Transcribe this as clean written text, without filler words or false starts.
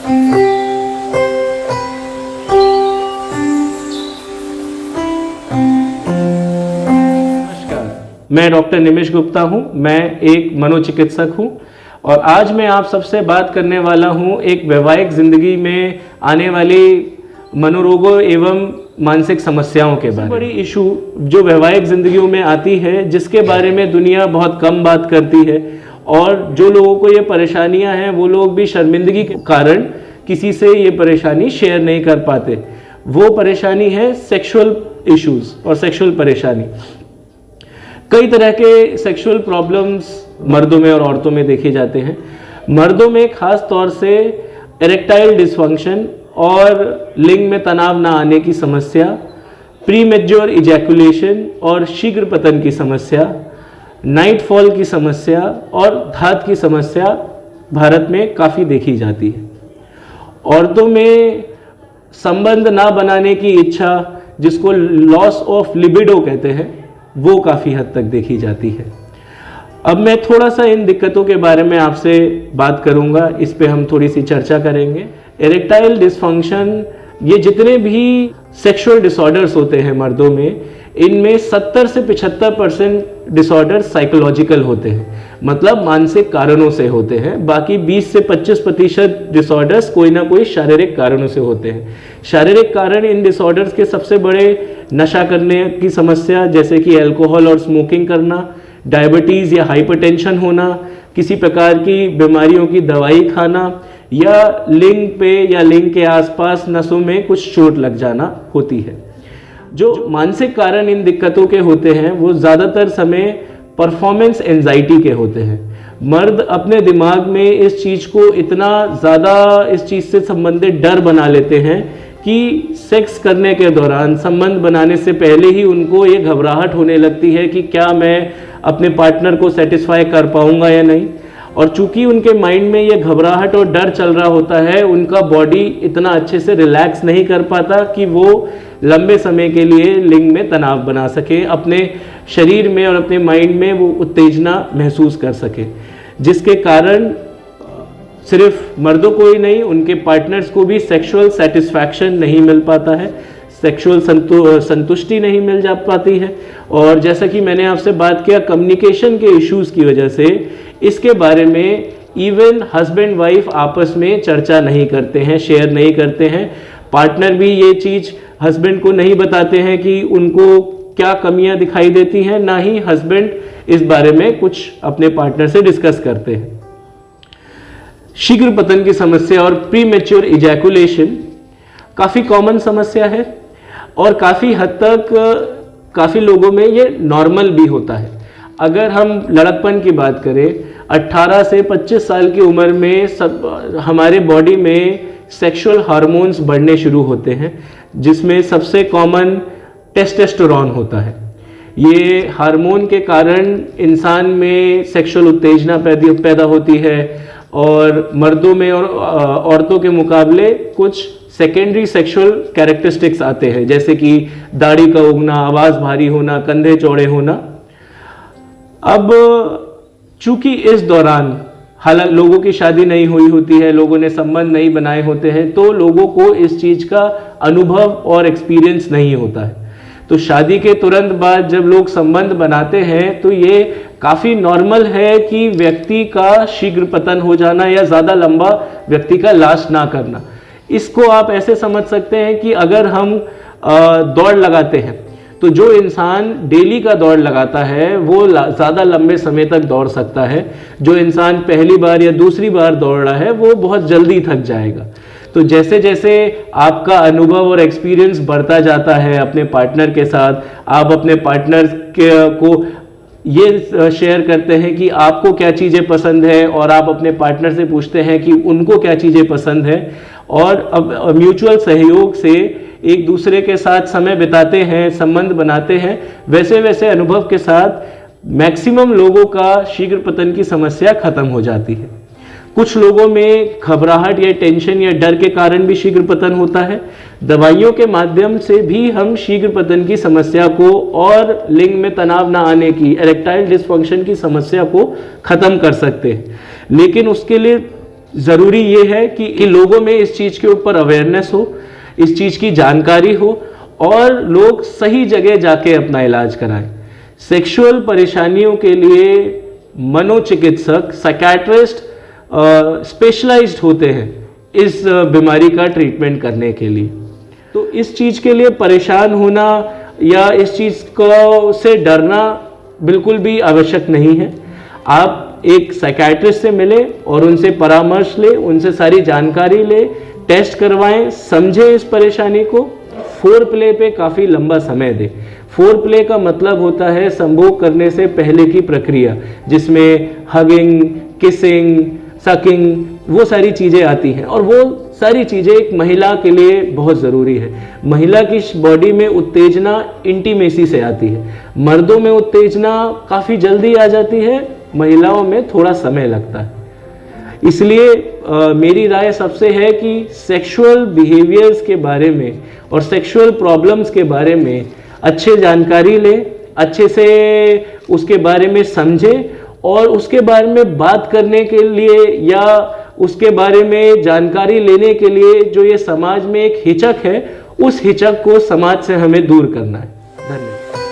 मैं डॉक्टर निमिष गुप्ता हूं। मैं एक मनोचिकित्सक हूं और आज मैं आप सबसे बात करने वाला हूं एक वैवाहिक जिंदगी में आने वाली मनोरोगों एवं मानसिक समस्याओं के बारे में। बड़ी इशू जो वैवाहिक जिंदगियों में आती है, जिसके बारे में दुनिया बहुत कम बात करती है और जो लोगों को ये परेशानियां हैं वो लोग भी शर्मिंदगी के कारण किसी से ये परेशानी शेयर नहीं कर पाते। वो परेशानी है सेक्सुअल इश्यूज और सेक्सुअल परेशानी। कई तरह के सेक्सुअल प्रॉब्लम्स मर्दों में और औरतों में देखे जाते हैं। मर्दों में खास तौर से इरेक्टाइल डिसफंक्शन और लिंग में तनाव ना आने की समस्या, प्रीमेच्योर इजैकुलेशन और शीघ्र पतन की समस्या, नाइट फॉल की समस्या और धात की समस्या भारत में काफ़ी देखी जाती है। औरतों में संबंध ना बनाने की इच्छा, जिसको लॉस ऑफ लिबिडो कहते हैं, वो काफ़ी हद तक देखी जाती है। अब मैं थोड़ा सा इन दिक्कतों के बारे में आपसे बात करूंगा, इस पे हम थोड़ी सी चर्चा करेंगे। इरेक्टाइल डिसफंक्शन, ये जितने भी सेक्सुअल डिसऑर्डर्स होते हैं मर्दों में, इनमें 70 से 75% डिसऑर्डर साइकोलॉजिकल होते हैं, मतलब मानसिक कारणों से होते हैं। बाकी 20 से 25% डिसऑर्डर्स कोई ना कोई शारीरिक कारणों से होते हैं। शारीरिक कारण इन डिसऑर्डर्स के सबसे बड़े नशा करने की समस्या, जैसे कि अल्कोहल और स्मोकिंग करना, डायबिटीज़ या हाइपरटेंशन होना, किसी प्रकार की बीमारियों की दवाई खाना, या लिंग पे या लिंग के आसपास नसों में कुछ चोट लग जाना होती है। जो मानसिक कारण इन दिक्कतों के होते हैं वो ज़्यादातर समय परफॉर्मेंस एंजाइटी के होते हैं। मर्द अपने दिमाग में इस चीज़ को इतना ज़्यादा इस चीज़ से संबंधित डर बना लेते हैं कि सेक्स करने के दौरान, संबंध बनाने से पहले ही उनको ये घबराहट होने लगती है कि क्या मैं अपने पार्टनर को सेटिस्फाई कर पाऊंगा या नहीं। और चूंकि उनके माइंड में ये घबराहट और डर चल रहा होता है, उनका बॉडी इतना अच्छे से रिलैक्स नहीं कर पाता कि वो लंबे समय के लिए लिंग में तनाव बना सके, अपने शरीर में और अपने माइंड में वो उत्तेजना महसूस कर सके, जिसके कारण सिर्फ मर्दों को ही नहीं, उनके पार्टनर्स को भी सेक्सुअल सेटिस्फैक्शन नहीं मिल पाता है, सेक्सुअल संतुष्टि नहीं मिल जा पाती है। और जैसा कि मैंने आपसे बात किया, कम्युनिकेशन के इश्यूज़ की वजह से इसके बारे में इवन हस्बैंड वाइफ आपस में चर्चा नहीं करते हैं, शेयर नहीं करते हैं। पार्टनर भी ये चीज़ हस्बैंड को नहीं बताते हैं कि उनको क्या कमियां दिखाई देती हैं, ना ही हस्बैंड इस बारे में कुछ अपने पार्टनर से डिस्कस करते हैं। शीघ्र पतन की समस्या और प्रीमेच्योर इजैकुलेशन काफ़ी कॉमन समस्या है और काफ़ी हद तक काफ़ी लोगों में ये नॉर्मल भी होता है। अगर हम लड़कपन की बात करें, 18 से 25 साल की उम्र में हमारे बॉडी में सेक्सुअल हार्मोन्स बढ़ने शुरू होते हैं, जिसमें सबसे कॉमन टेस्टोस्टेरोन होता है। ये हार्मोन के कारण इंसान में सेक्सुअल उत्तेजना पैदा होती है और मर्दों में और औरतों के मुकाबले कुछ सेकेंडरी सेक्सुअल कैरेक्टरिस्टिक्स आते हैं, जैसे कि दाढ़ी का उगना, आवाज़ भारी होना, कंधे चौड़े होना। अब चूंकि इस दौरान हालांकि लोगों की शादी नहीं हुई होती है, लोगों ने संबंध नहीं बनाए होते हैं, तो लोगों को इस चीज़ का अनुभव और एक्सपीरियंस नहीं होता है। तो शादी के तुरंत बाद जब लोग संबंध बनाते हैं तो ये काफ़ी नॉर्मल है कि व्यक्ति का शीघ्र पतन हो जाना या ज़्यादा लंबा व्यक्ति का लास्ट ना करना। इसको आप ऐसे समझ सकते हैं कि अगर हम दौड़ लगाते हैं तो जो इंसान डेली का दौड़ लगाता है वो ज़्यादा लंबे समय तक दौड़ सकता है। जो इंसान पहली बार या दूसरी बार दौड़ रहा है वो बहुत जल्दी थक जाएगा। तो जैसे जैसे आपका अनुभव और एक्सपीरियंस बढ़ता जाता है अपने पार्टनर के साथ, आप अपने पार्टनर को ये शेयर करते हैं कि आपको क्या चीज़ें पसंद है और आप अपने पार्टनर से पूछते हैं कि उनको क्या चीज़ें पसंद है, और अब म्यूचुअल सहयोग से एक दूसरे के साथ समय बिताते हैं, संबंध बनाते हैं, वैसे वैसे अनुभव के साथ मैक्सिमम लोगों का शीघ्र पतन की समस्या खत्म हो जाती है। कुछ लोगों में घबराहट या टेंशन या डर के कारण भी शीघ्र पतन होता है। दवाइयों के माध्यम से भी हम शीघ्र पतन की समस्या को और लिंग में तनाव ना आने की, इरेक्टाइल डिसफंक्शन की समस्या को खत्म कर सकते हैं। लेकिन उसके लिए ज़रूरी ये है कि लोगों में इस चीज़ के ऊपर अवेयरनेस हो, इस चीज़ की जानकारी हो और लोग सही जगह जाके अपना इलाज कराएं। सेक्सुअल परेशानियों के लिए मनोचिकित्सक, साइकियाट्रिस्ट स्पेशलाइज्ड होते हैं इस बीमारी का ट्रीटमेंट करने के लिए। तो इस चीज़ के लिए परेशान होना या इस चीज़ को से डरना बिल्कुल भी आवश्यक नहीं है। आप एक साइकियाट्रिस्ट से मिले और उनसे परामर्श ले, उनसे सारी जानकारी ले, टेस्ट करवाएं, समझें इस परेशानी को। फोर प्ले पे काफ़ी लंबा समय दें। फोर प्ले का मतलब होता है संभोग करने से पहले की प्रक्रिया, जिसमें हगिंग, किसिंग, सकिंग, वो सारी चीज़ें आती हैं और वो सारी चीज़ें एक महिला के लिए बहुत ज़रूरी है। महिला की बॉडी में उत्तेजना इंटीमेसी से आती है, मर्दों में उत्तेजना काफ़ी जल्दी आ जाती है, महिलाओं में थोड़ा समय लगता है। इसलिए मेरी राय सबसे है कि सेक्सुअल बिहेवियर्स के बारे में और सेक्सुअल प्रॉब्लम्स के बारे में अच्छे जानकारी लें, अच्छे से उसके बारे में समझें और उसके बारे में बात करने के लिए या उसके बारे में जानकारी लेने के लिए जो ये समाज में एक हिचक है, उस हिचक को समाज से हमें दूर करना है। धन्यवाद।